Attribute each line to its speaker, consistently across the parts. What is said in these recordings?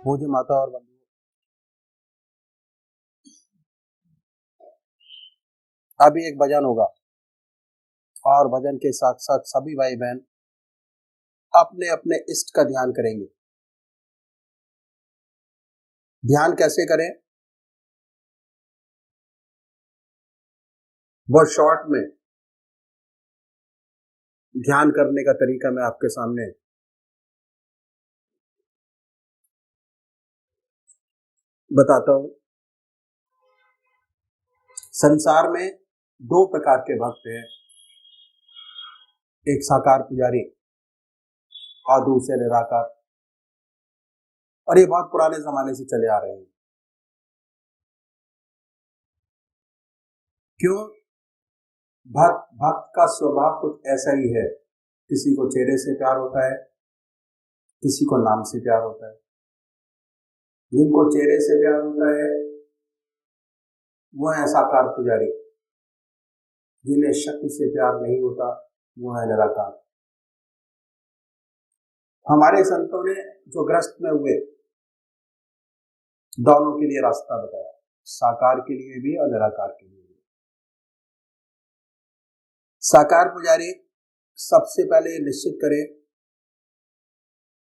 Speaker 1: पूज्य माता और बंधु, अभी एक भजन होगा और भजन के साथ साथ सभी भाई बहन अपने अपने इष्ट का ध्यान करेंगे। ध्यान कैसे करें, बहुत शॉर्ट में ध्यान करने का तरीका मैं आपके सामने बताता हूं। संसार में दो प्रकार के भक्त हैं, एक साकार पुजारी और दूसरे निराकार, और ये बहुत पुराने जमाने से चले आ रहे हैं। क्यों? भक्त का स्वभाव कुछ ऐसा ही है, किसी को चेहरे से प्यार होता है, किसी को नाम से प्यार होता है। जिनको चेहरे से प्यार होता है वो है साकार पुजारी, जिन्हें शक्ति से प्यार नहीं होता वो है निराकार। हमारे संतों ने जो ग्रस्त में हुए दोनों के लिए रास्ता बताया, साकार के लिए भी और निराकार के लिए भी। साकार पुजारी सबसे पहले निश्चित करे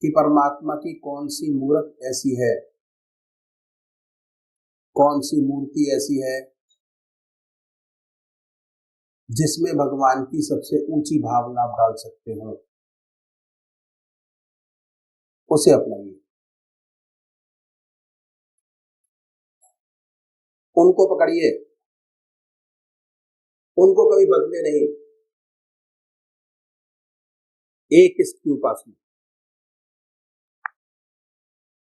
Speaker 1: कि परमात्मा की कौन सी मूर्त ऐसी है, कौन सी मूर्ति ऐसी है जिसमें भगवान की सबसे ऊंची भावना आप डाल सकते हो, उसे अपनाइए। उनको पकड़िए, उनको कभी बदले नहीं। एक इष्ट की उपासना,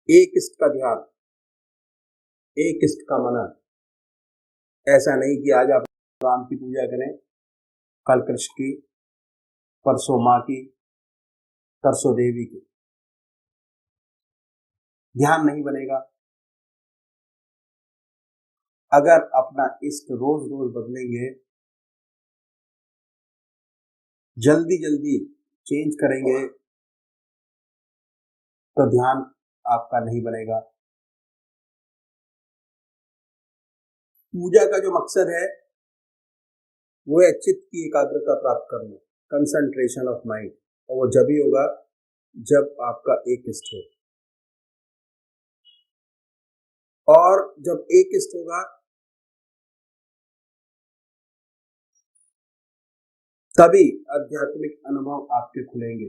Speaker 1: एक इष्ट का ध्यान, एक इष्ट का मनन। ऐसा नहीं कि आज आप राम की पूजा करें, कल कृष्ण की, परसों माँ की, परसों देवी की। ध्यान नहीं बनेगा। अगर अपना इष्ट रोज रोज बदलेंगे, जल्दी जल्दी चेंज करेंगे, तो ध्यान आपका नहीं बनेगा। पूजा का जो मकसद है वो है चित्त की एकाग्रता प्राप्त करना, कंसंट्रेशन ऑफ माइंड, और वो जब ही होगा जब आपका एक इष्ट हो। और जब एक इष्ट होगा तभी आध्यात्मिक अनुभव आपके खुलेंगे।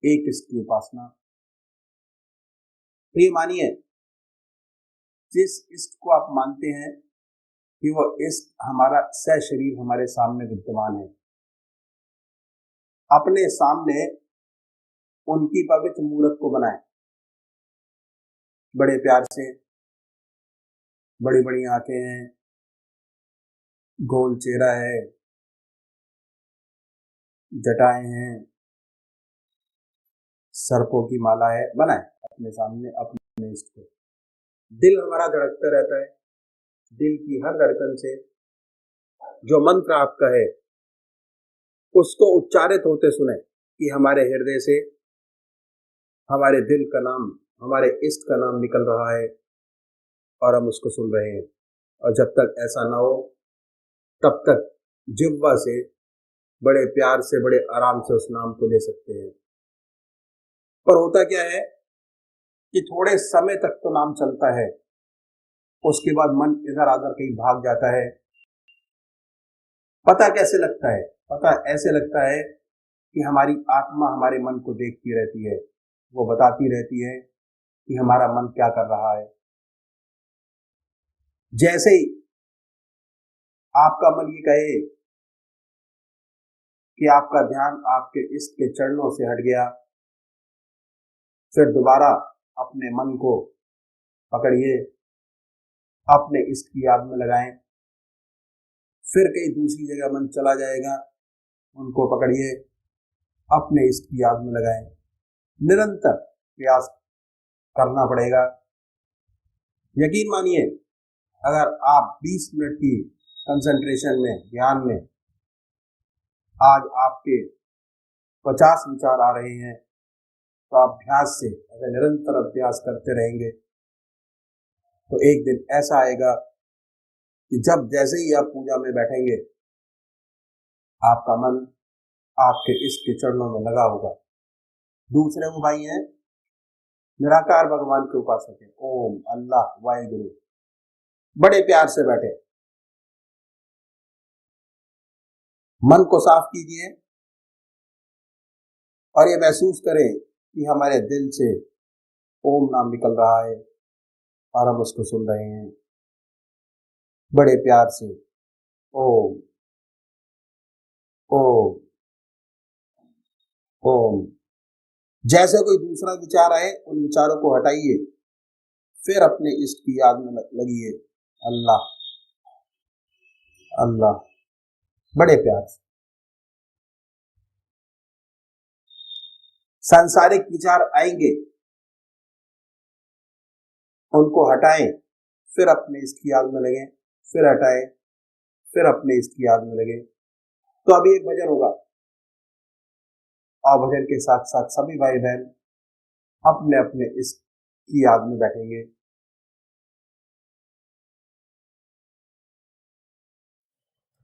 Speaker 1: एक इष्ट की उपासना, तो ये मानिए जिस इष्ट को आप मानते हैं कि वो इष्ट हमारा सशरीर हमारे सामने विद्यमान है, अपने सामने उनकी पवित्र मूर्त को बनाएं, बड़े प्यार से। बड़ी बड़ी आंखें हैं, गोल चेहरा है, जटाएं हैं, सर्पों की माला है, बनाएं अपने सामने अपने इष्ट को। दिल हमारा धड़कता रहता है, दिल की हर धड़कन से जो मंत्र आपका है उसको उच्चारित होते सुने कि हमारे हृदय से हमारे दिल का नाम, हमारे इष्ट का नाम निकल रहा है और हम उसको सुन रहे हैं। और जब तक ऐसा ना हो तब तक जिह्वा से बड़े प्यार से, बड़े आराम से उस नाम को ले सकते हैं। पर होता क्या है कि थोड़े समय तक तो नाम चलता है, उसके बाद मन इधर आधर कहीं भाग जाता है। पता कैसे लगता है? पता ऐसे लगता है कि हमारी आत्मा हमारे मन को देखती रहती है, वो बताती रहती है कि हमारा मन क्या कर रहा है। जैसे ही आपका मन ये कहे कि आपका ध्यान आपके इष्ट के चरणों से हट गया, फिर दोबारा अपने मन को पकड़िए, अपने इष्ट की याद में लगाएं। फिर कहीं दूसरी जगह मन चला जाएगा, उनको पकड़िए, अपने इष्ट की याद में लगाएं। निरंतर प्रयास करना पड़ेगा। यकीन मानिए, अगर आप 20 मिनट की कंसंट्रेशन में, ध्यान में, आज आपके 50 विचार आ रहे हैं तो अभ्यास से अगर निरंतर अभ्यास करते रहेंगे तो एक दिन ऐसा आएगा कि जब जैसे ही आप पूजा में बैठेंगे आपका मन आपके इष्ट के चरणों में लगा होगा। दूसरे वो भाई हैं निराकार भगवान के उपासक है, ओम अल्लाह वाहिगुरु, बड़े प्यार से बैठे, मन को साफ कीजिए और ये महसूस करें कि हमारे दिल से ओम नाम निकल रहा है और हम उसको सुन रहे हैं बड़े प्यार से। ओम ओम ओम। जैसे कोई दूसरा विचार आए उन विचारों को हटाइए, फिर अपने इष्ट की याद में लगिए, अल्लाह अल्लाह, बड़े प्यार से। सांसारिक विचार आएंगे उनको हटाएं, फिर अपने इष्ट की याद में लगे, फिर हटाएं, फिर अपने इष्ट की याद में लगे। तो अभी एक भजन होगा और भजन के साथ साथ सभी भाई बहन अपने अपने इष्ट की याद में बैठेंगे।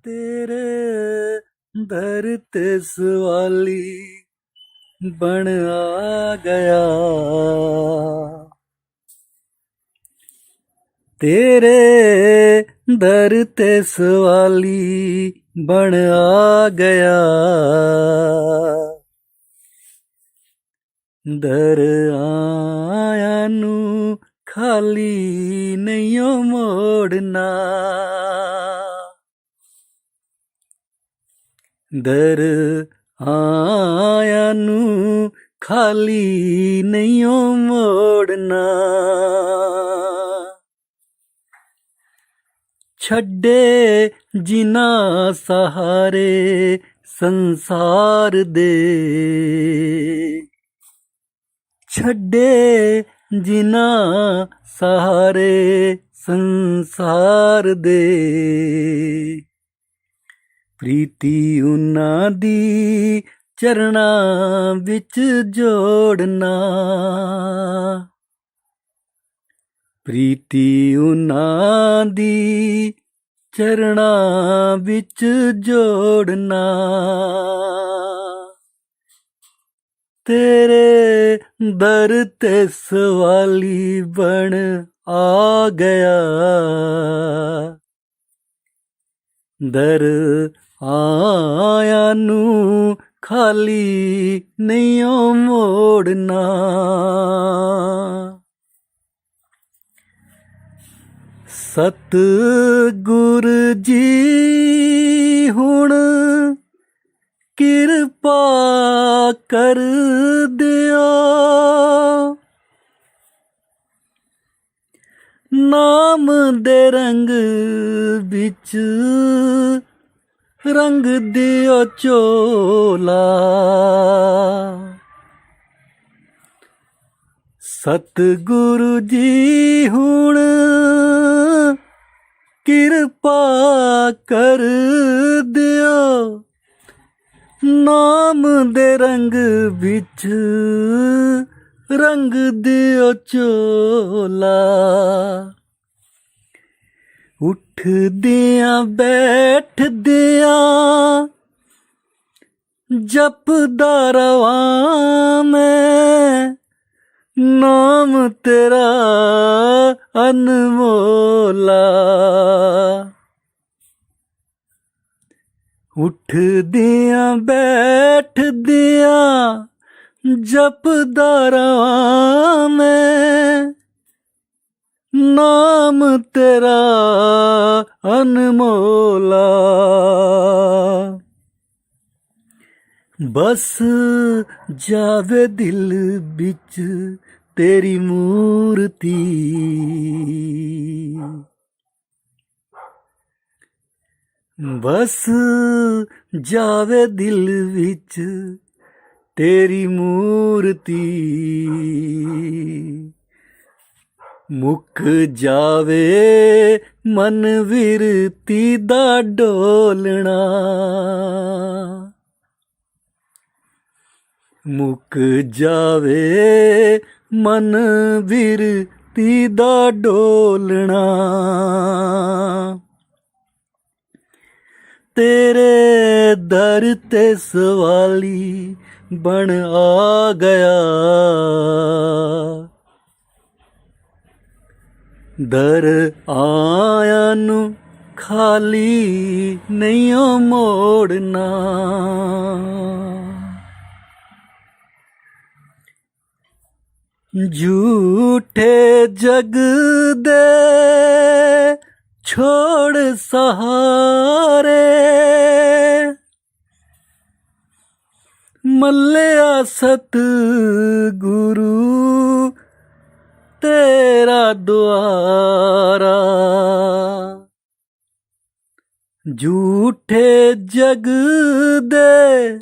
Speaker 2: तेरे दर ते सवाली बन आ गया, तेरे दर ते सवाली बन आ गया, दर आया नू खाली नहीं मोड़ना, दर आया नू खाली नहीं मोड़ना, छड्डे जिना सहारे संसार दे, छड्डे जिना सहारे संसार दे, प्रीति उन्हां दी चरना विच जोड़ना, प्रीति उन्हां दी चरना विच जोड़ना, तेरे दर ते सवाली बन आ गया, दर आया नू खाली नहीं मोड़ना, सतगुर जी हुण किरपा कर दियो, नाम दे रंग बिच रंग दियो चोला, सतगुरु जी हुण किरपा कर दियो, नाम दे रंग बिच रंग दियो चोला, उठ दिया बैठ दिया जपदा रवां मैं, नाम तेरा अनमोला, उठ दिया बैठ दिया जपदा रवां मैं, नाम तेरा अनमोला, बस जावे दिल बिच तेरी मूर्ति, बस जावे दिल विच तेरी मूर्ति, मुक जावे मन विरती दा डोलना, ਮੁੱਕ ਜਾਵੇ ਮਨ ਬਿਰਤੀ ਦਾ ਡੋਲਣਾ, ਤੇਰੇ ਦਰ ਤੇ ਸਵਾਲੀ ਬਣ ਆ ਗਿਆ, ਦਰ ਆਇਆ ਨੂੰ ਖਾਲੀ ਨਹੀਂ ਓ ਮੋੜਨਾ। ਝੂਠੇ ਜਗ ਦੇ ਛੋੜ ਸਹਾਰੇ, ਮੱਲਿਆ ਸਤ ਗੁਰੂ ਤੇਰਾ ਦੁਆਰਾ, ਝੂਠੇ ਜਗ ਦੇ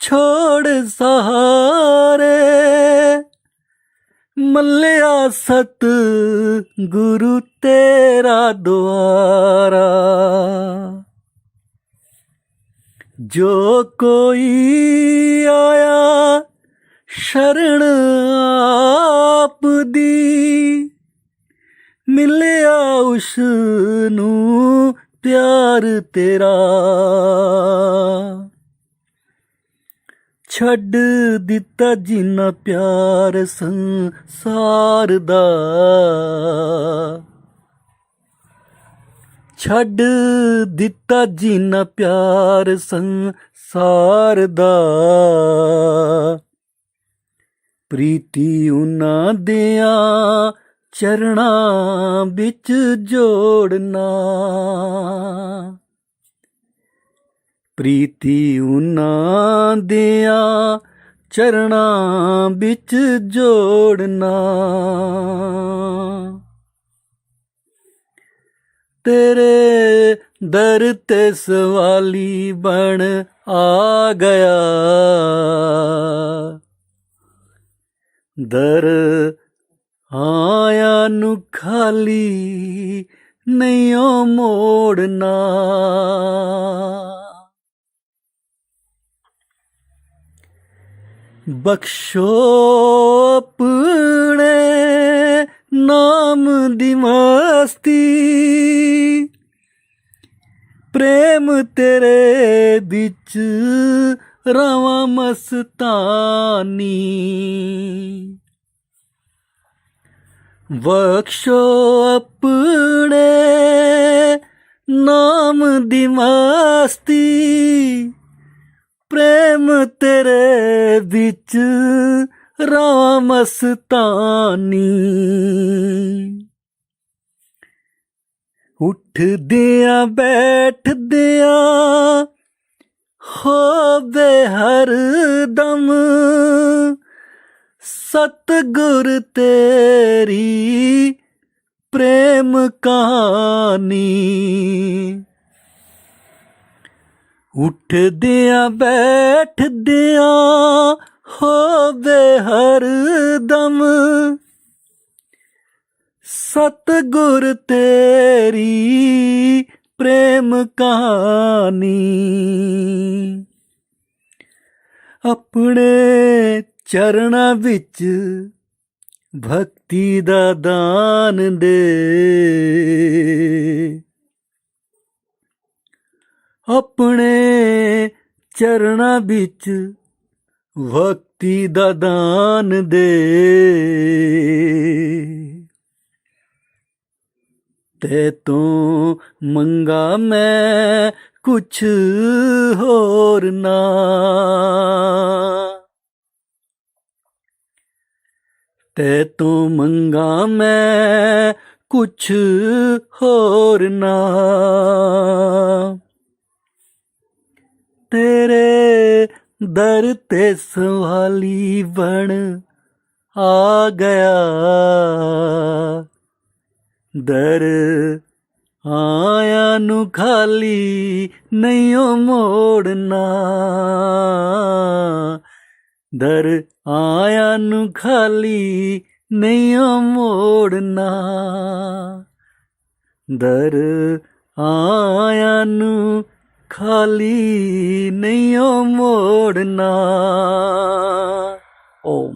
Speaker 2: ਛੋੜ ਸਹਾਰੇ, ਮੱਲਿਆ ਸਤ ਗੁਰੂ ਤੇਰਾ ਦੁਆਰਾ। ਜੋ ਕੋਈ ਆਇਆ ਸ਼ਰਨ ਆਪ ਦੀ, ਮਿਲਿਆ ਉਸ ਨੂੰ ਪਿਆਰ ਤੇਰਾ, ਛੱਡ ਦਿੱਤਾ ਜਿੰਨਾ ਪਿਆਰ ਸੰਸਾਰ ਦਾ, ਛੱਡ ਦਿੱਤਾ ਜਿੰਨਾ ਪਿਆਰ ਸੰਸਾਰ ਦਾ, ਪ੍ਰੀਤੀ ਉਹਨਾਂ ਦਿਆਂ ਚਰਨਾਂ ਵਿੱਚ ਜੋੜਨਾ, ਪ੍ਰੀਤੀ ਉਹਨਾਂ ਦਿਆਂ ਚਰਨਾਂ ਵਿੱਚ ਜੋੜਨਾ, ਤੇਰੇ ਦਰ ਤੇ ਸਵਾਲੀ ਬਣ ਆ ਗਿਆ, ਦਰ ਆਇਆ ਨੂੰ ਖਾਲੀ ਨਹੀਂ ਓ ਮੋੜਨਾ। ਬਖਸ਼ੋ ਆਪਣੇ ਨਾਮ ਦੀ ਮਸਤੀ, ਪ੍ਰੇਮ ਤੇਰੇ ਵਿੱਚ ਰਵਾਂ ਮਸਤਾਨੀ, ਬਖਸ਼ੋ ਆਪਣੇ ਨਾਮ ਦੀ ਮਸਤੀ, ਪ੍ਰੇਮ ਤੇਰੇ ਵਿੱਚ ਰਵਾਂ ਮਸਤਾਨੀ, ਉੱਠਦਿਆਂ ਬੈਠਦਿਆਂ ਹੋਵੇ ਹਰ ਦਮ ਸਤਿਗੁਰ ਤੇਰੀ ਪ੍ਰੇਮ ਕਹਾਣੀ, ਉੱਠਦਿਆਂ ਬੈਠਦਿਆਂ ਹੋਵੇ ਹਰ ਦਮ ਸਤਿਗੁਰ ਤੇਰੀ ਪ੍ਰੇਮ ਕਹਾਣੀ, ਆਪਣੇ ਚਰਨਾਂ ਵਿੱਚ ਭਗਤੀ ਦਾ ਦਾਨ ਦੇ, ਆਪਣੇ ਚਰਨਾਂ ਵਿੱਚ ਭਗਤੀ ਦਾ ਦਾਨ ਦੇ, ਤੇ ਤੂੰ ਮੰਗਾ ਮੈਂ ਕੁਛ ਹੋਰ ਨਾ, ਤੇ ਤੂੰ ਮੰਗਾ ਮੈਂ ਕੁਛ ਹੋਰ ਨਾ, ਤੇਰੇ ਦਰ ਤੇ ਸਵਾਲੀ ਬਣ ਆ ਗਿਆ, ਦਰ ਆਇਆ ਨੂੰ ਖਾਲੀ ਨਹੀਂ ਓ ਮੋੜਨਾ, ਦਰ ਆਇਆ ਨੂੰ ਖਾਲੀ ਨਹੀਂ ਓ ਮੋੜਨਾ, ਦਰ ਆਇਆ ਨੂੰ खाली नहीं ओ मोड़ना। ओम।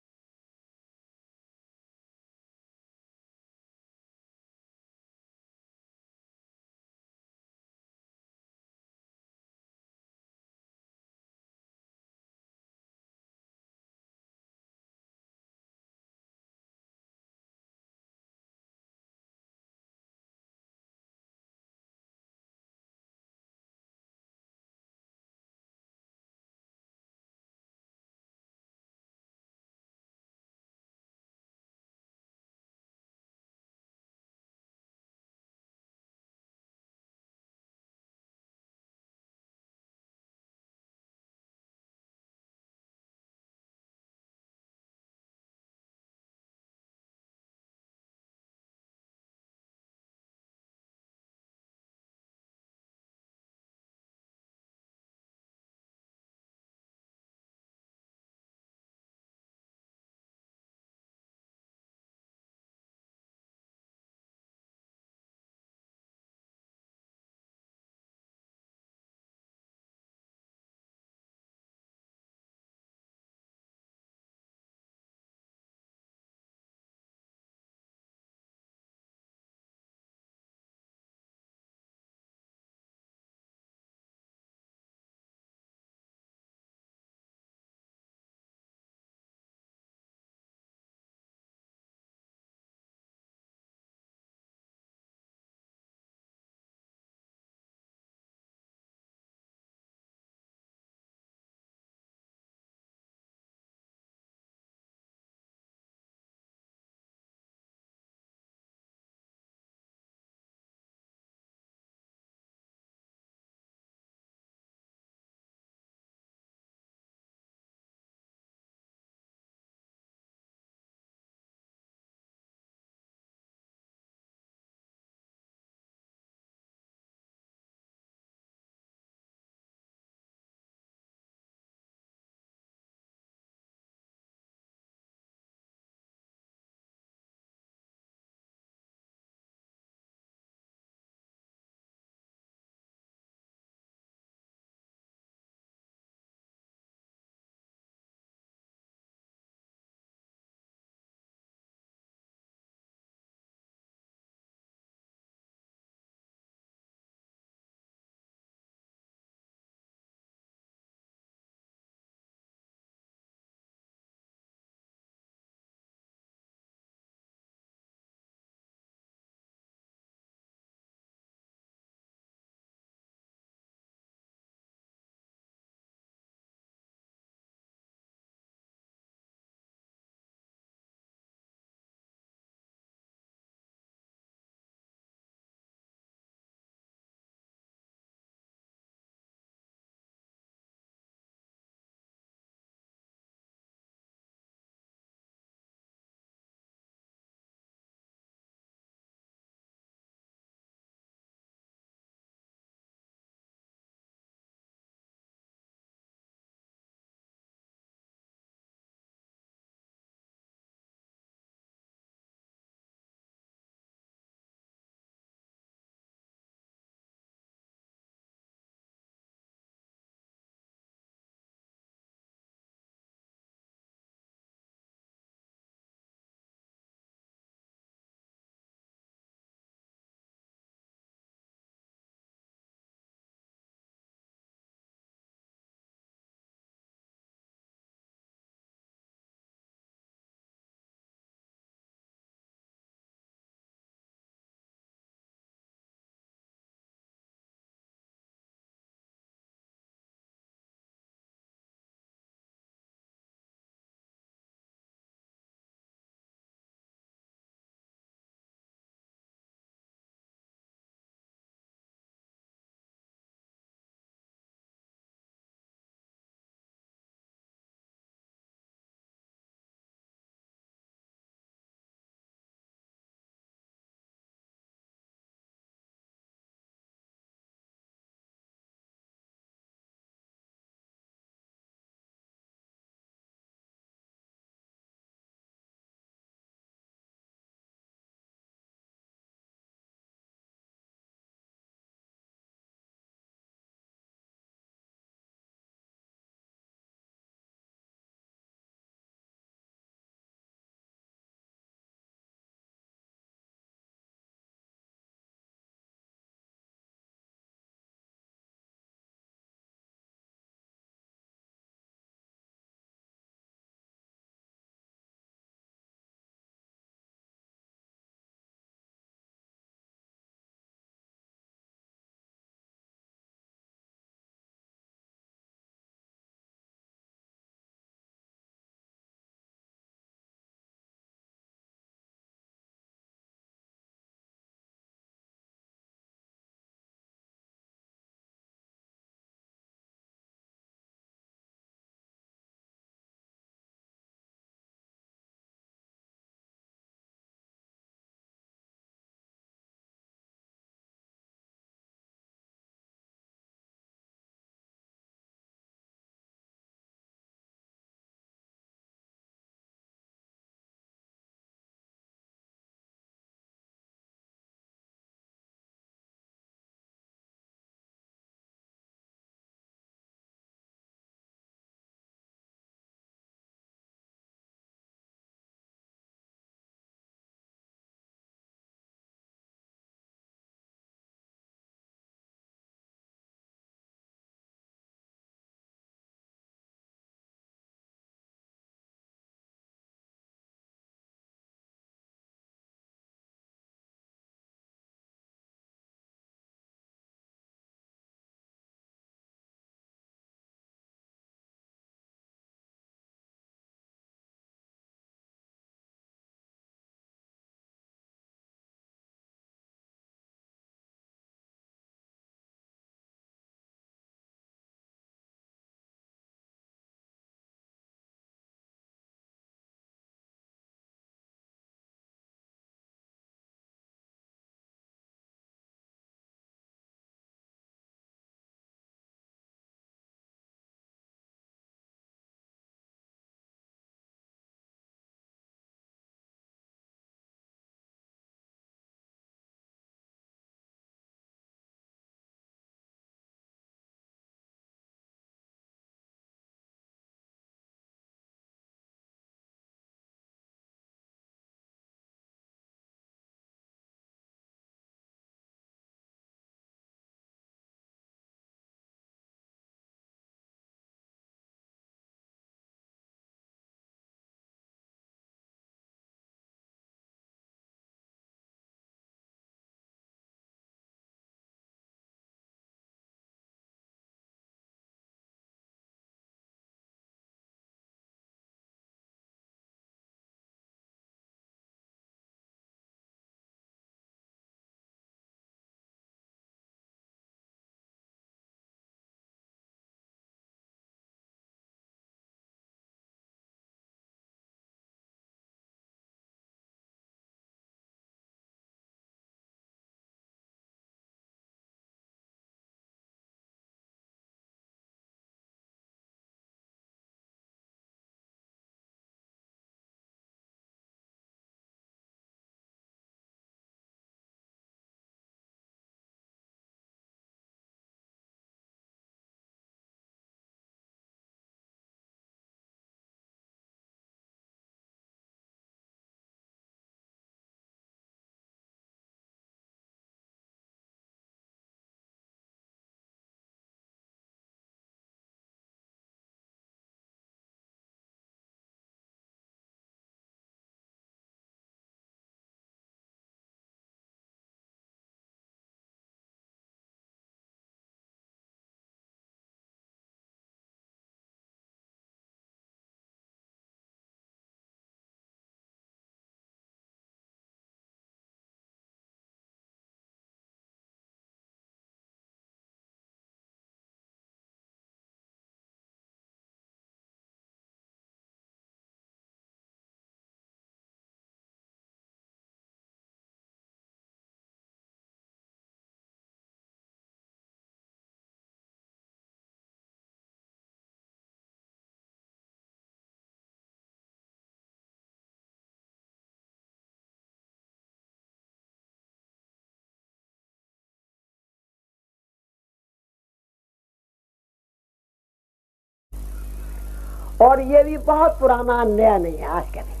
Speaker 3: और ये भी बहुत पुराना, नया नहीं है, आज का नहीं।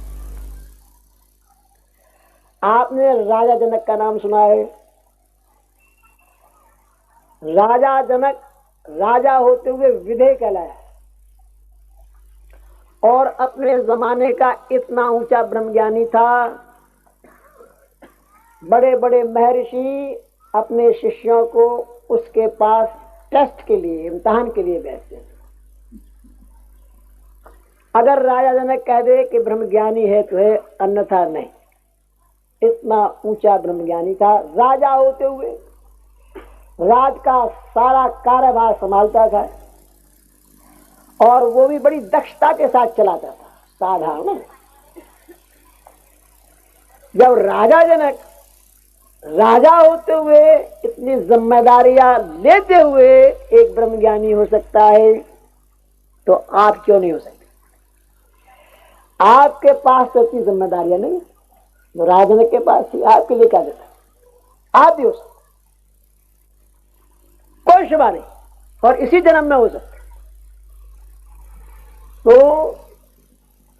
Speaker 3: आपने राजा जनक का नाम सुना है। राजा जनक राजा होते हुए विधेय कहलाया और अपने जमाने का इतना ऊंचा ब्रह्मज्ञानी था। बड़े बड़े महर्षि अपने शिष्यों को उसके पास टेस्ट के लिए, इम्तिहान के लिए भेजते थे। अगर राजा जनक कह दे कि ब्रह्मज्ञानी है तो है, अन्यथा नहीं। इतना ऊंचा ब्रह्मज्ञानी था। राजा होते हुए राज का सारा कार्यभार संभालता था और वो भी बड़ी दक्षता के साथ चलाता था, साधारण। जब राजा जनक राजा होते हुए इतनी जिम्मेदारियां लेते हुए एक ब्रह्मज्ञानी हो सकता है, तो आप क्यों नहीं हो सकते? आपके पास तो इतनी जिम्मेदारियां नहीं, तो राजा जनक के पास थी, आपके लिए क्या देता? आप भी हो सकते, कोई शुबा नहीं, और इसी जन्म में हो सकते। तो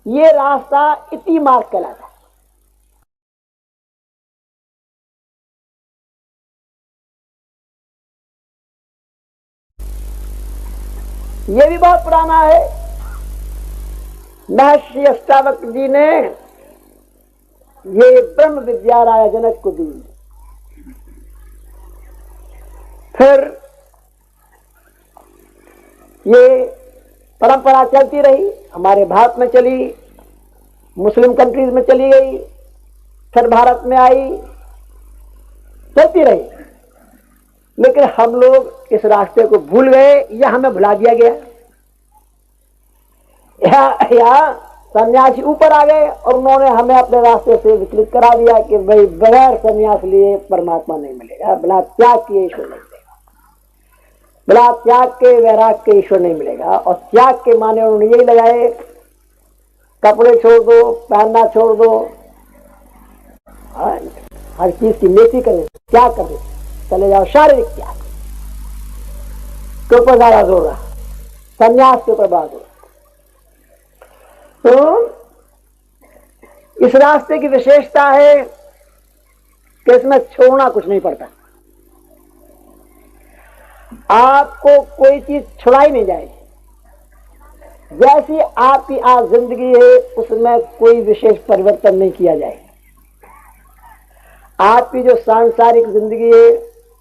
Speaker 3: ये रास्ता इति मार्ग कहलाता है। ये भी बहुत पुराना है। महर्षि अष्टावक्र जी ने ये ब्रह्म विद्या राजा जनक को दी। फिर ये परंपरा चलती रही, हमारे भारत में चली, मुस्लिम कंट्रीज में चली गई, फिर भारत में आई, चलती रही। लेकिन हम लोग इस रास्ते को भूल गए या हमें भुला दिया गया, या सन्यासी ऊपर आ गए और उन्होंने हमें अपने रास्ते से विचलित करा दिया कि भाई बगैर सन्यास लिए परमात्मा नहीं मिलेगा, बिना त्याग किए ईश्वर नहीं मिलेगा, बिना त्याग के वैराग के ईश्वर नहीं मिलेगा। और त्याग के माने उन्होंने यही लगाए, कपड़े छोड़ दो, पहनना छोड़ दो, हर चीज की नेति करें, त्याग कर दो, चले जाओ शारीरिक त्याग के ऊपर ज्यादा जोर रहा, संन्यास के ऊपर बात हो। तो इस रास्ते की विशेषता है कि इसमें छोड़ना कुछ नहीं पड़ता। आपको कोई चीज छुड़ाई नहीं जाएगी। जैसी आपकी आज जिंदगी है उसमें कोई विशेष परिवर्तन नहीं किया जाएगा। आपकी जो सांसारिक जिंदगी है,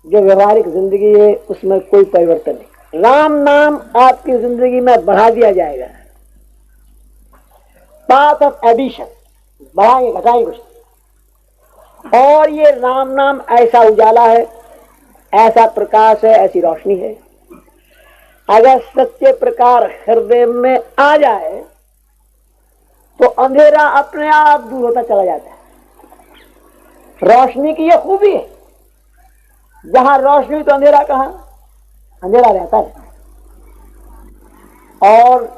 Speaker 3: जो व्यवहारिक जिंदगी है, उसमें कोई परिवर्तन नहीं। राम नाम आपकी जिंदगी में बढ़ा दिया जाएगा। पाथ ऑफ एडिशन, बढ़ाएंगे घटाएंगे कुछ। और ये राम नाम ऐसा उजाला है, ऐसा प्रकाश है, ऐसी रोशनी है। अगर सच्चे प्रकार हृदय में आ जाए तो अंधेरा अपने आप दूर होता चला जाता है। रोशनी की यह खूबी है, जहां रोशनी तो अंधेरा कहां, अंधेरा रहता है। और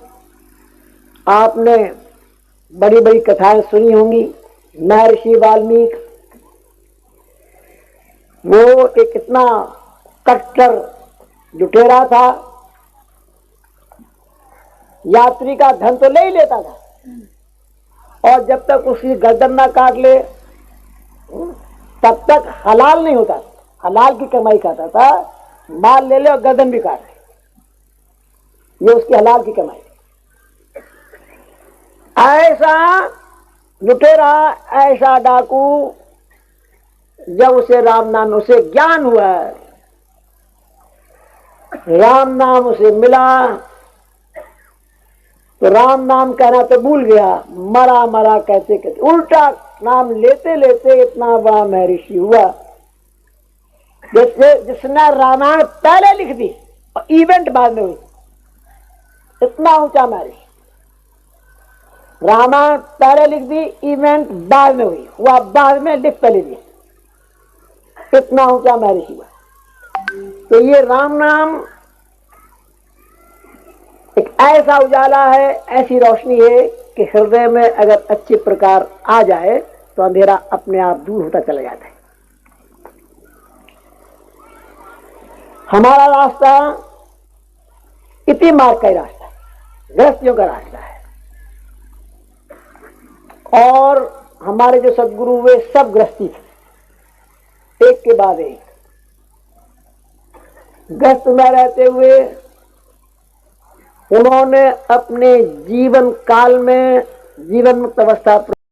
Speaker 3: आपने बड़ी बड़ी कथाएं सुनी होंगी। महर्षि वाल्मीकि, वो एक इतना कट्टर लुटेरा था, यात्री का धन तो ले ही लेता था, और जब तक उसकी गर्दन ना काट ले तब तक हलाल नहीं होता। हलाल की कमाई खाता था, माल ले ले और गर्दन भी काट ले, ये उसकी हलाल की कमाई। ऐसा लुटेरा, ऐसा डाकू, जब उसे राम नाम, उसे ज्ञान हुआ, राम नाम उसे मिला, तो राम नाम कहना तो भूल गया, मरा मरा कहते कहते उल्टा नाम लेते लेते इतना बड़ा महर्षि हुआ जिसने रामायण पहले लिख दी और इवेंट बाद में हुई। इतना ऊंचा महर्षि, रामायण पहले लिख दी, इवेंट बाद में हुई, हुआ बाद में, लिख पहले दिया। इतना ऊंचा महर्षि हुआ। तो ये राम नाम एक ऐसा उजाला है, ऐसी रोशनी है कि हृदय में अगर अच्छे प्रकार आ जाए तो अंधेरा अपने आप दूर होता चला जाता है। हमारा रास्ता इति मार्ग का ही रास्ता है, गृहस्थियों का रास्ता है। और हमारे जो सदगुरु हुए सब गृहस्थी थे, एक के बाद एक। गृहस्थ में रहते हुए उन्होंने अपने जीवन काल में जीवन मुक्त अवस्था